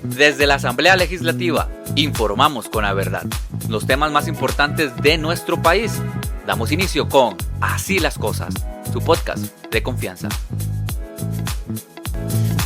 Desde la Asamblea Legislativa, informamos con la verdad los temas más importantes de nuestro país. Damos inicio con Así las Cosas, su podcast de confianza.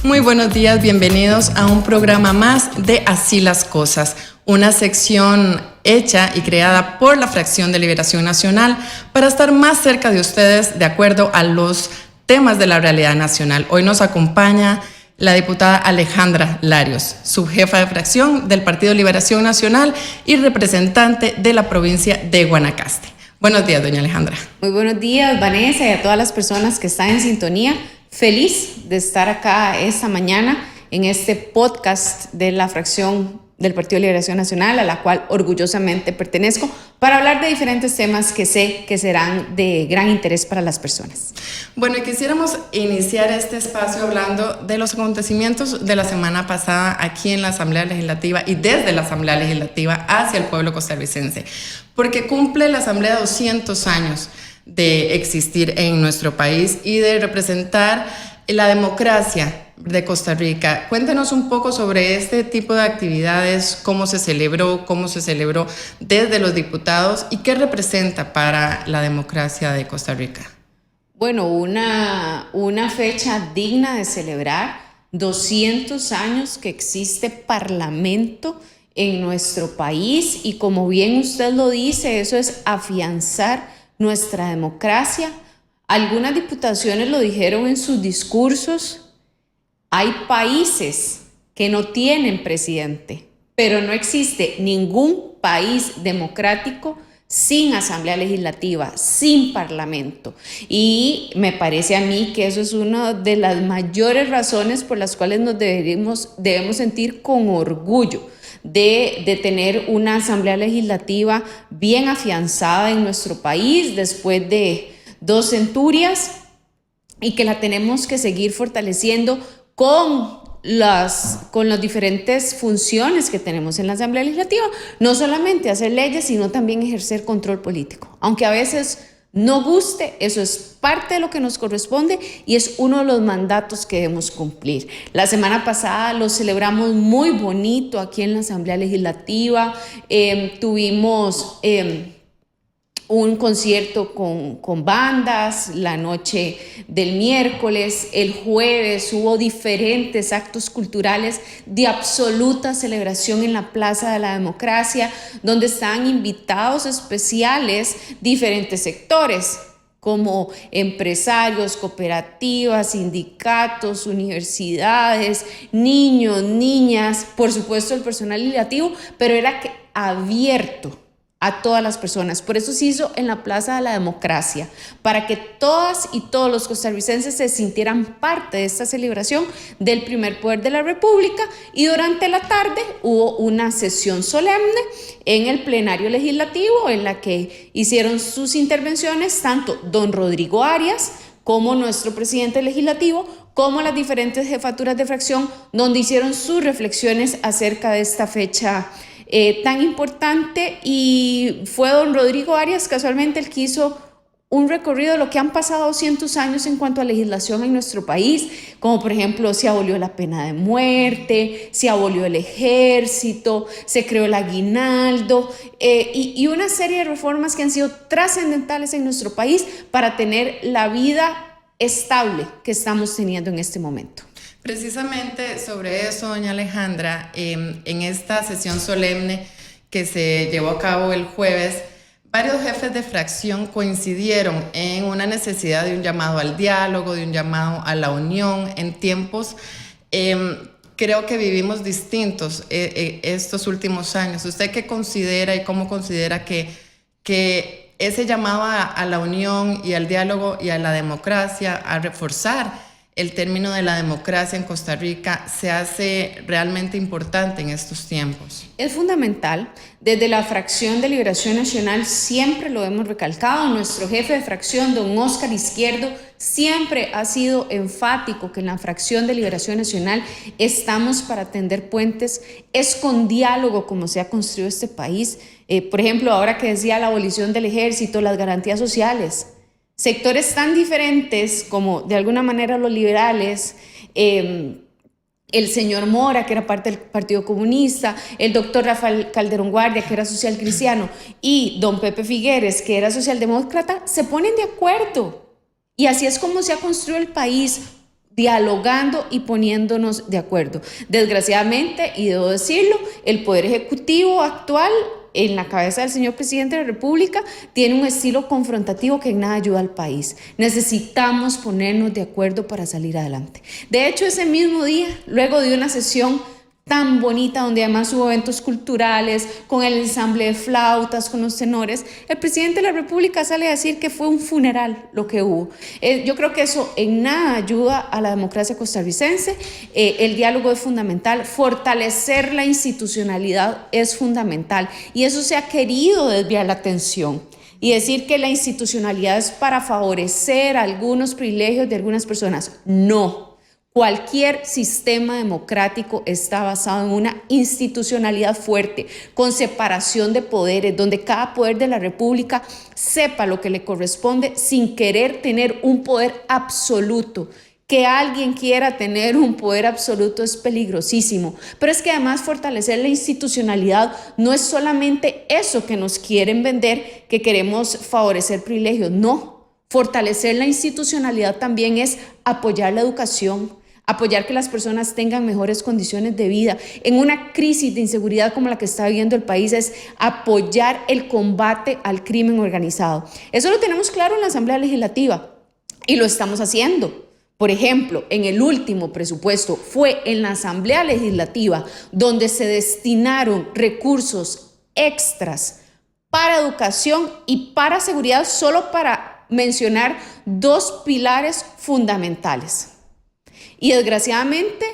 Muy buenos días, bienvenidos a un programa más de Así las Cosas, una sección hecha y creada por la Fracción de Liberación Nacional para estar más cerca de ustedes de acuerdo a los temas de la realidad nacional. Hoy nos acompaña la diputada Alejandra Larios, subjefa de fracción del Partido Liberación Nacional y representante de la provincia de Guanacaste. Buenos días, doña Alejandra. Muy buenos días, Vanessa, y a todas las personas que están en sintonía. Feliz de estar acá esta mañana en este podcast de la fracción del Partido Liberación Nacional, a la cual orgullosamente pertenezco, para hablar de diferentes temas que sé que serán de gran interés para las personas. Bueno, y quisiéramos iniciar este espacio hablando de los acontecimientos de la semana pasada aquí en la Asamblea Legislativa y desde la Asamblea Legislativa hacia el pueblo costarricense, porque cumple la Asamblea 200 años de existir en nuestro país y de representar la democracia de Costa Rica. Cuéntenos un poco sobre este tipo de actividades, cómo se celebró desde los diputados y qué representa para la democracia de Costa Rica. Bueno, una fecha digna de celebrar, 200 años que existe Parlamento en nuestro país y como bien usted lo dice, eso es afianzar nuestra democracia. Algunas diputaciones lo dijeron en sus discursos. Hay países que no tienen presidente, pero no existe ningún país democrático sin asamblea legislativa, sin parlamento. Y me parece a mí que eso es una de las mayores razones por las cuales nos debemos sentir con orgullo de tener una asamblea legislativa bien afianzada en nuestro país después de 2 centurias y que la tenemos que seguir fortaleciendo con las diferentes funciones que tenemos en la Asamblea Legislativa, no solamente hacer leyes, sino también ejercer control político. Aunque a veces no guste, eso es parte de lo que nos corresponde y es uno de los mandatos que debemos cumplir. La semana pasada lo celebramos muy bonito aquí en la Asamblea Legislativa, tuvimos un concierto con bandas la noche del miércoles. El jueves hubo diferentes actos culturales de absoluta celebración en la Plaza de la Democracia, donde estaban invitados especiales diferentes sectores como empresarios, cooperativas, sindicatos, universidades, niños, niñas, por supuesto el personal legislativo, pero era abierto a todas las personas. Por eso se hizo en la Plaza de la Democracia, para que todas y todos los costarricenses se sintieran parte de esta celebración del primer poder de la República. Y durante la tarde hubo una sesión solemne en el plenario legislativo en la que hicieron sus intervenciones tanto don Rodrigo Arias como nuestro presidente legislativo, como las diferentes jefaturas de fracción, donde hicieron sus reflexiones acerca de esta fecha tan importante. Y fue don Rodrigo Arias casualmente el que hizo un recorrido de lo que han pasado 200 años en cuanto a legislación en nuestro país, como por ejemplo se abolió la pena de muerte, se abolió el ejército, se creó el aguinaldo y una serie de reformas que han sido trascendentales en nuestro país para tener la vida estable que estamos teniendo en este momento. Precisamente sobre eso, doña Alejandra, en esta sesión solemne que se llevó a cabo el jueves, varios jefes de fracción coincidieron en una necesidad de un llamado al diálogo, de un llamado a la unión en tiempos. Creo que vivimos distintos estos últimos años. ¿Usted qué considera y cómo considera que ese llamado a la unión y al diálogo y a la democracia, a reforzar el término de la democracia en Costa Rica, se hace realmente importante en estos tiempos? Es fundamental. Desde la Fracción de Liberación Nacional siempre lo hemos recalcado. Nuestro jefe de fracción, don Óscar Izquierdo, siempre ha sido enfático que en la Fracción de Liberación Nacional estamos para tender puentes. Es con diálogo como se ha construido este país. Por ejemplo, ahora que decía la abolición del ejército, las garantías sociales. Sectores tan diferentes como de alguna manera los liberales el señor Mora, que era parte del Partido Comunista, el doctor Rafael Calderón Guardia, que era social cristiano, y don Pepe Figueres, que era socialdemócrata, se ponen de acuerdo. Y así es como se ha construido el país, dialogando y poniéndonos de acuerdo. Desgraciadamente, y debo decirlo, el Poder Ejecutivo actual, en la cabeza del señor presidente de la República, tiene un estilo confrontativo que en nada ayuda al país. Necesitamos ponernos de acuerdo para salir adelante. De hecho, ese mismo día, luego de una sesión tan bonita, donde además hubo eventos culturales, con el ensamble de flautas, con los tenores, el presidente de la República sale a decir que fue un funeral lo que hubo. Yo creo que eso en nada ayuda a la democracia costarricense. El diálogo es fundamental, fortalecer la institucionalidad es fundamental, y eso se ha querido desviar la atención y decir que la institucionalidad es para favorecer algunos privilegios de algunas personas. No. Cualquier sistema democrático está basado en una institucionalidad fuerte, con separación de poderes, donde cada poder de la República sepa lo que le corresponde sin querer tener un poder absoluto. Que alguien quiera tener un poder absoluto es peligrosísimo, pero es que además fortalecer la institucionalidad no es solamente eso que nos quieren vender, que queremos favorecer privilegios. No, fortalecer la institucionalidad también es apoyar la educación, apoyar que las personas tengan mejores condiciones de vida. En una crisis de inseguridad como la que está viviendo el país, es apoyar el combate al crimen organizado. Eso lo tenemos claro en la Asamblea Legislativa y lo estamos haciendo. Por ejemplo, en el último presupuesto fue en la Asamblea Legislativa donde se destinaron recursos extras para educación y para seguridad, solo para mencionar dos pilares fundamentales. Y desgraciadamente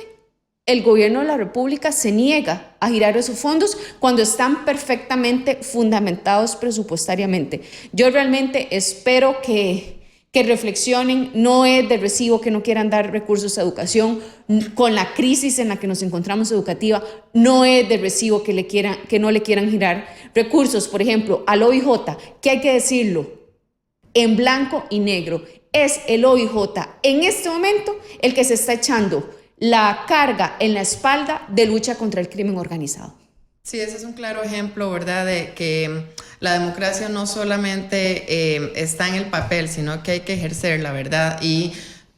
el gobierno de la República se niega a girar esos fondos cuando están perfectamente fundamentados presupuestariamente. Yo realmente espero que reflexionen. No es de recibo que no quieran dar recursos a educación con la crisis en la que nos encontramos educativa. No es de recibo que no le quieran girar recursos, por ejemplo, al OIJ, que hay que decirlo en blanco y negro. Es el OIJ en este momento el que se está echando la carga en la espalda de lucha contra el crimen organizado. Sí, ese es un claro ejemplo, ¿verdad?, de que la democracia no solamente está en el papel, sino que hay que ejercerla, ¿verdad? Y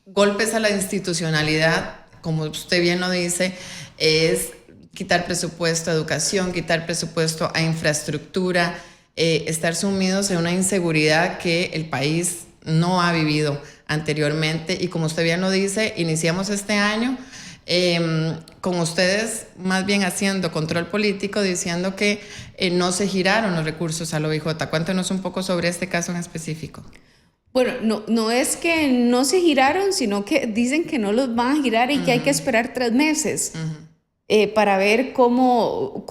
golpes a la institucionalidad, como usted bien lo dice, es quitar presupuesto a educación, quitar presupuesto a infraestructura, estar sumidos en una inseguridad que el país no ha vivido anteriormente. Y como usted bien lo dice, iniciamos este año con ustedes más bien haciendo control político, diciendo que no se giraron los recursos al OIJ. Cuéntenos un poco sobre este caso en específico. Bueno, no es que no se giraron, sino que dicen que no los van a girar y que hay que esperar 3 meses para ver cómo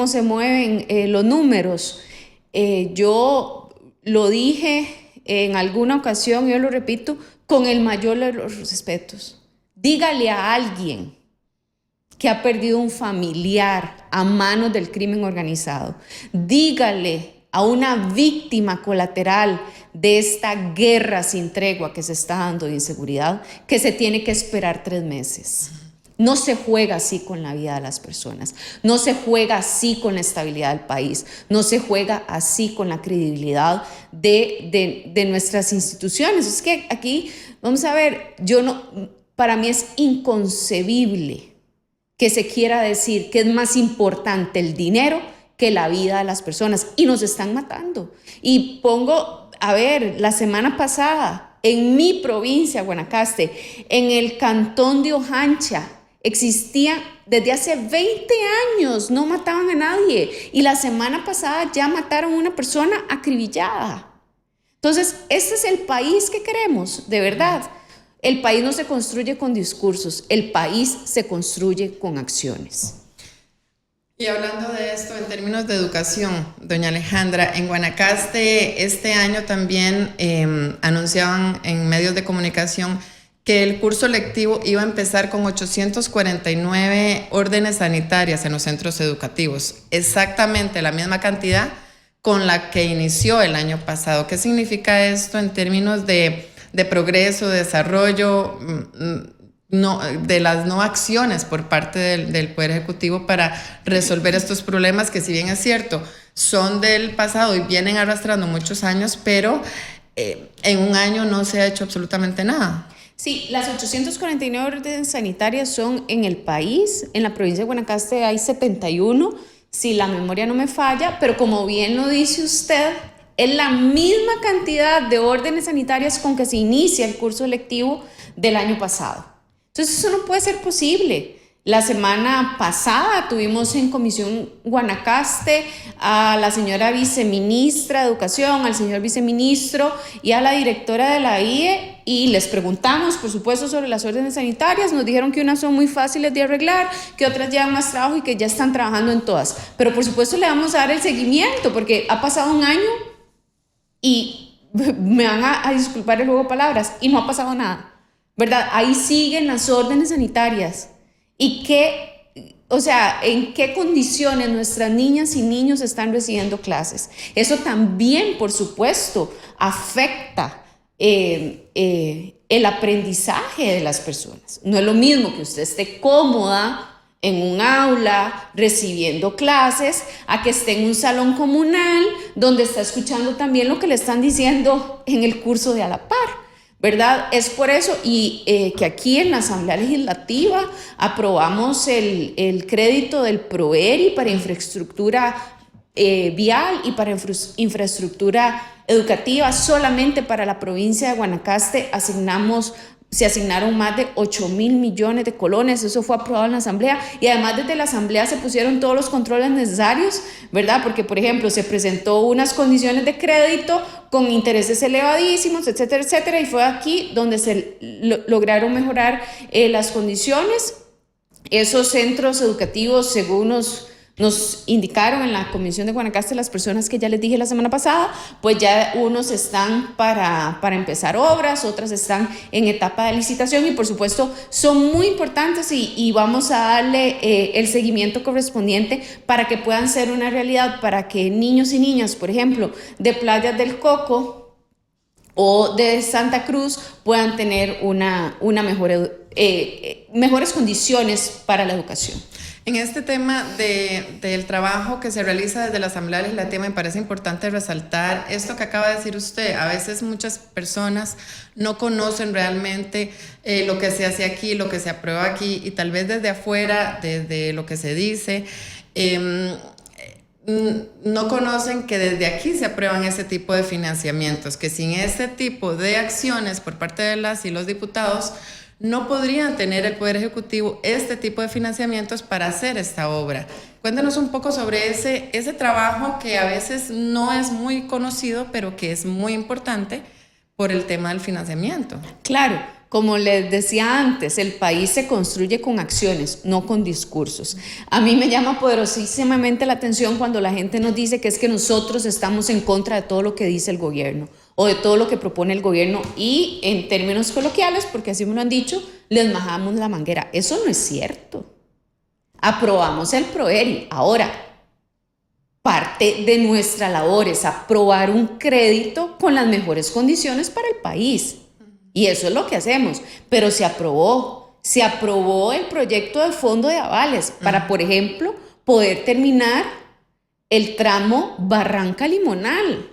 se mueven los números. Yo lo dije en alguna ocasión, yo lo repito, con el mayor de los respetos. Dígale a alguien que ha perdido un familiar a manos del crimen organizado. Dígale a una víctima colateral de esta guerra sin tregua que se está dando de inseguridad que se tiene que esperar 3 meses. No se juega así con la vida de las personas, no se juega así con la estabilidad del país, no se juega así con la credibilidad de nuestras instituciones. Es que aquí, vamos a ver, para mí es inconcebible que se quiera decir que es más importante el dinero que la vida de las personas, y nos están matando. Y la semana pasada, en mi provincia, Guanacaste, en el cantón de Ojancha, existía desde hace 20 años, no mataban a nadie, y la semana pasada ya mataron a una persona acribillada. Entonces, este es el país que queremos, de verdad. El país no se construye con discursos, el país se construye con acciones. Y hablando de esto, en términos de educación, doña Alejandra, en Guanacaste este año también anunciaban en medios de comunicación que el curso lectivo iba a empezar con 849 órdenes sanitarias en los centros educativos, exactamente la misma cantidad con la que inició el año pasado. ¿Qué significa esto en términos de progreso, de desarrollo? de las no acciones por parte del Poder Ejecutivo para resolver estos problemas que, si bien es cierto, son del pasado y vienen arrastrando muchos años, pero en un año no se ha hecho absolutamente nada. Sí, las 849 órdenes sanitarias son en el país. En la provincia de Guanacaste hay 71, si la memoria no me falla, pero como bien lo dice usted, es la misma cantidad de órdenes sanitarias con que se inicia el curso lectivo del año pasado. Entonces eso no puede ser posible. La semana pasada tuvimos en Comisión Guanacaste a la señora viceministra de Educación, al señor viceministro y a la directora de la IE, y les preguntamos, por supuesto, sobre las órdenes sanitarias. Nos dijeron que unas son muy fáciles de arreglar, que otras llevan más trabajo y que ya están trabajando en todas. Pero por supuesto le vamos a dar el seguimiento, porque ha pasado un año y me van a disculpar el juego de palabras, y no ha pasado nada, ¿verdad? Ahí siguen las órdenes sanitarias. ¿Y en qué condiciones nuestras niñas y niños están recibiendo clases? Eso también, por supuesto, afecta el aprendizaje de las personas. No es lo mismo que usted esté cómoda en un aula recibiendo clases a que esté en un salón comunal donde está escuchando también lo que le están diciendo en el curso de a la par, ¿verdad? Es por eso que aquí en la Asamblea Legislativa aprobamos el crédito del PROERI para infraestructura vial y para infraestructura educativa. Solamente para la provincia de Guanacaste se asignaron más de 8,000 millones de colones. Eso fue aprobado en la Asamblea, y además desde la Asamblea se pusieron todos los controles necesarios, ¿verdad? Porque, por ejemplo, se presentó unas condiciones de crédito con intereses elevadísimos, etcétera, etcétera, y fue aquí donde se lograron mejorar las condiciones. Esos centros educativos, según nos indicaron en la Comisión de Guanacaste las personas que ya les dije la semana pasada, pues ya unos están para empezar obras, otras están en etapa de licitación, y por supuesto son muy importantes y vamos a darle el seguimiento correspondiente para que puedan ser una realidad, para que niños y niñas, por ejemplo, de Playas del Coco o de Santa Cruz puedan tener mejores condiciones para la educación. En este tema del trabajo que se realiza desde la Asamblea Legislativa, me parece importante resaltar esto que acaba de decir usted. A veces muchas personas no conocen realmente lo que se hace aquí, lo que se aprueba aquí, y tal vez desde afuera, desde lo que se dice, no conocen que desde aquí se aprueban ese tipo de financiamientos, que sin ese tipo de acciones por parte de las y los diputados no podrían tener el Poder Ejecutivo este tipo de financiamientos para hacer esta obra. Cuéntanos un poco sobre ese trabajo que a veces no es muy conocido, pero que es muy importante por el tema del financiamiento. Claro, como les decía antes, el país se construye con acciones, no con discursos. A mí me llama poderosísimamente la atención cuando la gente nos dice que es que nosotros estamos en contra de todo lo que dice el gobierno o de todo lo que propone el gobierno, y en términos coloquiales, porque así me lo han dicho, les majamos la manguera. Eso no es cierto. Aprobamos el PROERI. Ahora, parte de nuestra labor es aprobar un crédito con las mejores condiciones para el país. Y eso es lo que hacemos. Pero se aprobó el proyecto de fondo de avales para, por ejemplo, poder terminar el tramo Barranca Limonal,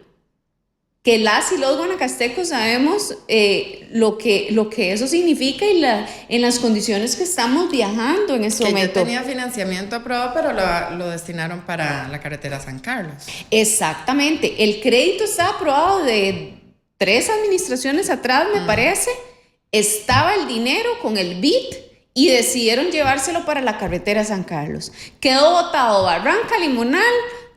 que las y los guanacastecos sabemos lo que eso significa y en las condiciones que estamos viajando en este momento. Que ya tenía financiamiento aprobado, pero lo destinaron para la carretera San Carlos. Exactamente. El crédito está aprobado de 3 administraciones atrás, me parece. Estaba el dinero con el BID y decidieron llevárselo para la carretera San Carlos. Quedó botado Barranca Limonal,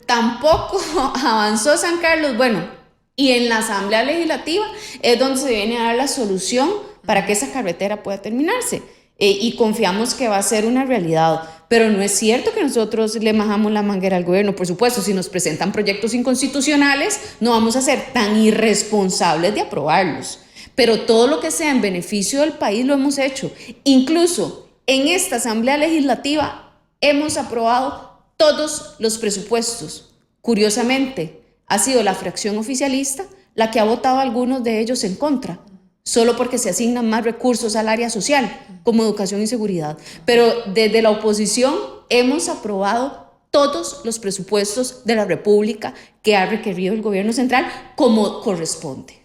tampoco avanzó San Carlos. Bueno, y en la Asamblea Legislativa es donde se viene a dar la solución para que esa carretera pueda terminarse. Y confiamos que va a ser una realidad. Pero no es cierto que nosotros le majamos la manguera al gobierno. Por supuesto, si nos presentan proyectos inconstitucionales, no vamos a ser tan irresponsables de aprobarlos. Pero todo lo que sea en beneficio del país lo hemos hecho. Incluso en esta Asamblea Legislativa hemos aprobado todos los presupuestos. Curiosamente, ha sido la fracción oficialista la que ha votado algunos de ellos en contra. solo porque se asignan más recursos al área social, como educación y seguridad. Pero desde la oposición hemos aprobado todos los presupuestos de la República que ha requerido el gobierno central como corresponde.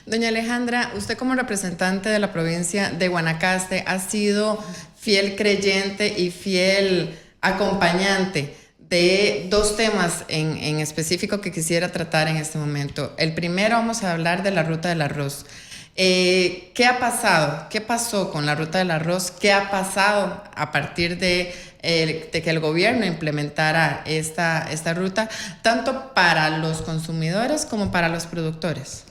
Doña Alejandra, usted como representante de la provincia de Guanacaste ha sido fiel creyente y fiel acompañante de dos temas en específico que quisiera tratar en este momento. El primero, vamos a hablar de la ruta del arroz. ¿Qué ha pasado? ¿Qué pasó con la ruta del arroz? ¿Qué ha pasado a partir de que el gobierno implementara esta ruta, tanto para los consumidores como para los productores?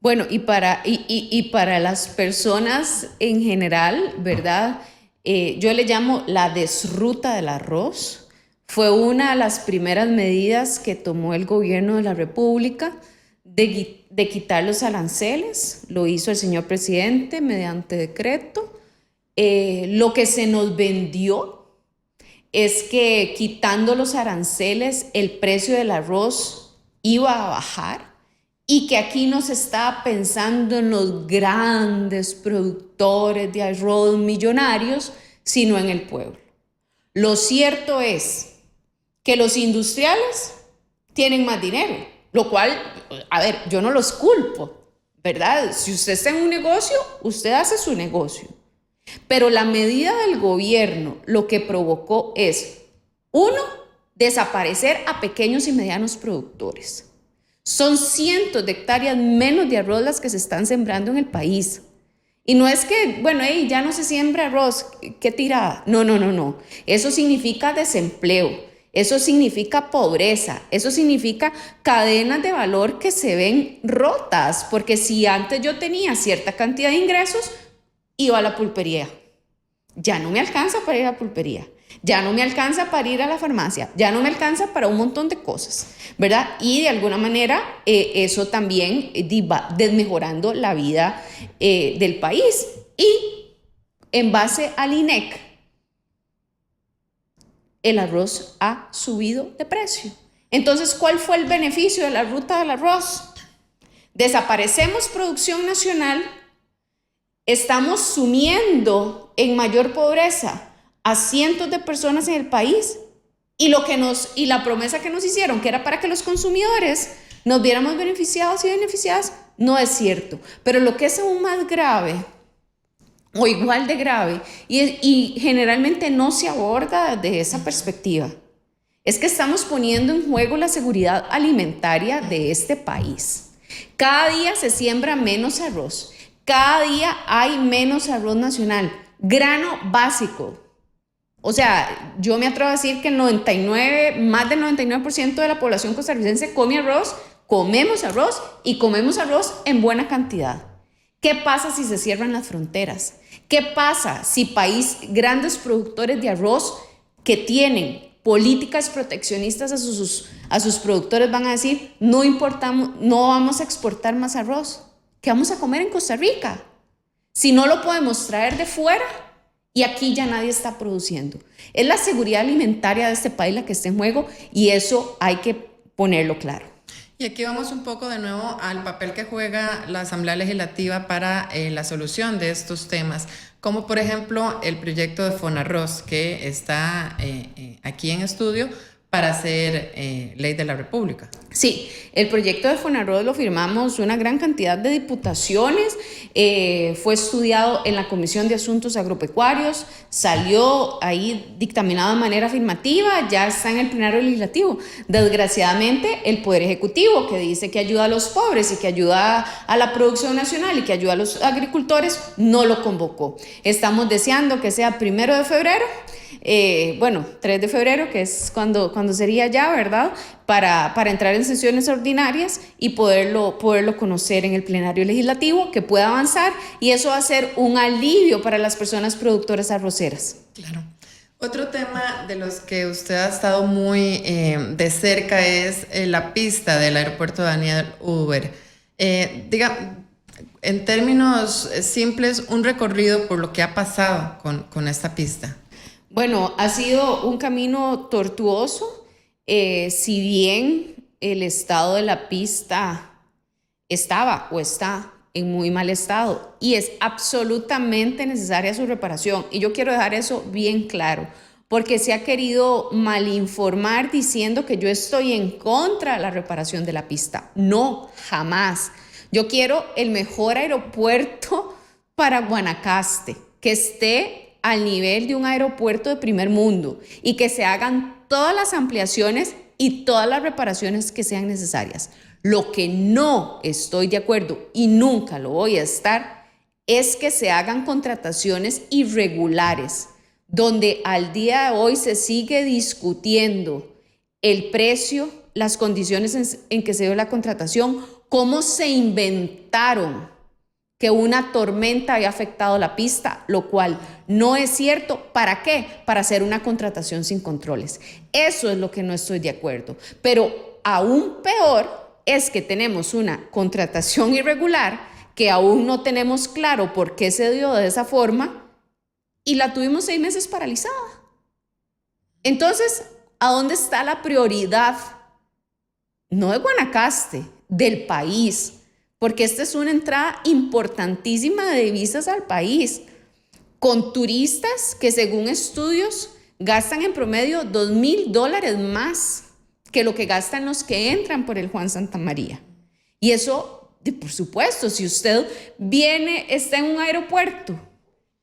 Bueno, y para las personas en general, ¿verdad? Yo le llamo la desruta del arroz. Fue una de las primeras medidas que tomó el gobierno de la República de quitar los aranceles. Lo hizo el señor presidente mediante decreto. Lo que se nos vendió es que quitando los aranceles el precio del arroz iba a bajar y que aquí no se estaba pensando en los grandes productores de arroz millonarios, sino en el pueblo. Lo cierto es que los industriales tienen más dinero, lo cual, a ver, yo no los culpo, ¿verdad? Si usted está en un negocio, usted hace su negocio. Pero la medida del gobierno lo que provocó es, uno, desaparecer a pequeños y medianos productores. Son cientos de hectáreas menos de arroz las que se están sembrando en el país. Y no es que, bueno, ya no se siembra arroz, qué tirada. No. Eso significa desempleo, eso significa pobreza, eso significa cadenas de valor que se ven rotas. Porque si antes yo tenía cierta cantidad de ingresos, iba a la pulpería. Ya no me alcanza para ir a la pulpería. Ya no me alcanza para ir a la farmacia, ya no me alcanza para un montón de cosas, ¿verdad? Y de alguna manera eso también va desmejorando la vida del país. Y en base al INEC, el arroz ha subido de precio. Entonces, ¿cuál fue el beneficio de la ruta del arroz? Desaparecemos producción nacional, estamos sumiendo en mayor pobreza a cientos de personas en el país y la promesa que nos hicieron, que era para que los consumidores nos viéramos beneficiados y beneficiadas, no es cierto. Pero lo que es aún más grave o igual de grave y generalmente no se aborda desde esa perspectiva, es que estamos poniendo en juego la seguridad alimentaria de este país. Cada día se siembra menos arroz, cada día hay menos arroz nacional, grano básico. O sea, yo me atrevo a decir que más del 99% de la población costarricense come arroz, comemos arroz y comemos arroz en buena cantidad. ¿Qué pasa si se cierran las fronteras? ¿Qué pasa si grandes productores de arroz que tienen políticas proteccionistas a sus productores van a decir, no vamos a exportar más arroz? ¿Qué vamos a comer en Costa Rica? Si no lo podemos traer de fuera, y aquí ya nadie está produciendo. Es la seguridad alimentaria de este país la que está en juego y eso hay que ponerlo claro. Y aquí vamos un poco de nuevo al papel que juega la Asamblea Legislativa para la solución de estos temas, como por ejemplo el proyecto de Fonarroz que está aquí en estudio para hacer ley de la República. Sí, el proyecto de Fonarroz lo firmamos una gran cantidad de diputaciones, fue estudiado en la Comisión de Asuntos Agropecuarios, salió ahí dictaminado de manera afirmativa, ya está en el plenario legislativo. Desgraciadamente, el Poder Ejecutivo, que dice que ayuda a los pobres y que ayuda a la producción nacional y que ayuda a los agricultores, no lo convocó. Estamos deseando que sea 1 de febrero, 3 de febrero, que es cuando sería ya, ¿verdad? Para entrar en sesiones ordinarias y poderlo conocer en el plenario legislativo, que pueda avanzar y eso va a ser un alivio para las personas productoras arroceras. Claro. Otro tema de los que usted ha estado muy de cerca es la pista del aeropuerto Daniel Oduber. Diga, en términos simples, un recorrido por lo que ha pasado con esta pista. Bueno, ha sido un camino tortuoso. Si bien el estado de la pista estaba o está en muy mal estado y es absolutamente necesaria su reparación. Y yo quiero dejar eso bien claro, porque se ha querido malinformar diciendo que yo estoy en contra de la reparación de la pista. No, jamás. Yo quiero el mejor aeropuerto para Guanacaste, que esté al nivel de un aeropuerto de primer mundo y que se hagan todas las ampliaciones y todas las reparaciones que sean necesarias. Lo que no estoy de acuerdo y nunca lo voy a estar es que se hagan contrataciones irregulares, donde al día de hoy se sigue discutiendo el precio, las condiciones en que se dio la contratación, cómo se inventaron que una tormenta había afectado la pista, lo cual no es cierto. ¿Para qué? Para hacer una contratación sin controles. Eso es lo que no estoy de acuerdo. Pero aún peor es que tenemos una contratación irregular que aún no tenemos claro por qué se dio de esa forma y la tuvimos 6 meses paralizada. Entonces, ¿a dónde está la prioridad? No de Guanacaste, del país, porque esta es una entrada importantísima de divisas al país, con turistas que según estudios gastan en promedio $2,000 más que lo que gastan los que entran por el Juan Santamaría. Y eso, por supuesto, si usted está en un aeropuerto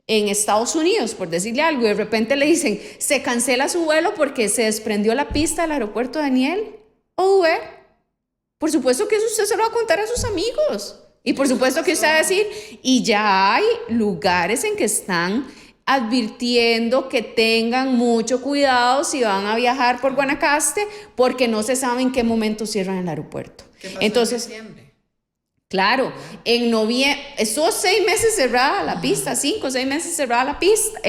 en Estados Unidos, por decirle algo, y de repente le dicen, se cancela su vuelo porque se desprendió la pista del aeropuerto Daniel Oduber, por supuesto que eso usted se lo va a contar a sus amigos. Y por supuesto que usted va a decir, y ya hay lugares en que están advirtiendo que tengan mucho cuidado si van a viajar por Guanacaste, porque no se sabe en qué momento cierran el aeropuerto. ¿Qué pasó Entonces, en diciembre? Claro, en noviembre, estuvo 6 meses cerrada la pista, 5 o 6 meses cerrada la pista,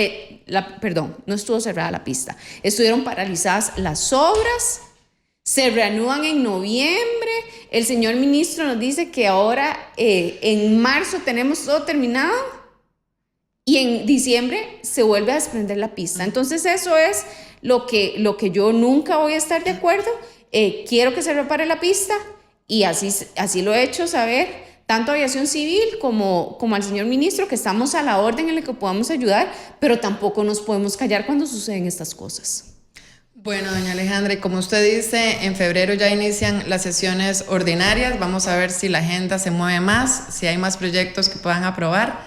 perdón, no estuvo cerrada la pista, estuvieron paralizadas las obras, se reanudan en noviembre, el señor ministro nos dice que ahora en marzo tenemos todo terminado y en diciembre se vuelve a desprender la pista. Entonces eso es lo que yo nunca voy a estar de acuerdo, quiero que se repare la pista. Y así lo he hecho saber tanto a Aviación Civil como al señor ministro, que estamos a la orden en la que podamos ayudar, pero tampoco nos podemos callar cuando suceden estas cosas. Bueno, doña Alejandra, y como usted dice, en febrero ya inician las sesiones ordinarias. Vamos a ver si la agenda se mueve más, si hay más proyectos que puedan aprobar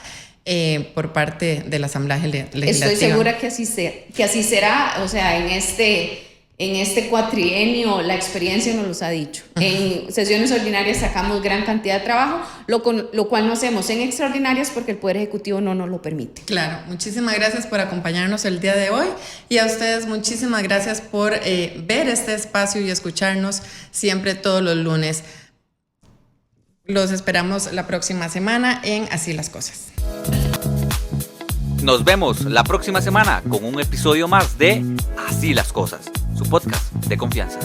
por parte de la Asamblea Legislativa. Estoy segura que así será. O sea, en este cuatrienio la experiencia nos los ha dicho. En sesiones ordinarias sacamos gran cantidad de trabajo, lo cual no hacemos en extraordinarias porque el Poder Ejecutivo no nos lo permite. Claro, muchísimas gracias por acompañarnos el día de hoy y a ustedes muchísimas gracias por ver este espacio y escucharnos siempre todos los lunes. Los esperamos la próxima semana en Así las Cosas. Nos vemos la próxima semana con un episodio más de Así las Cosas, su podcast de confianza.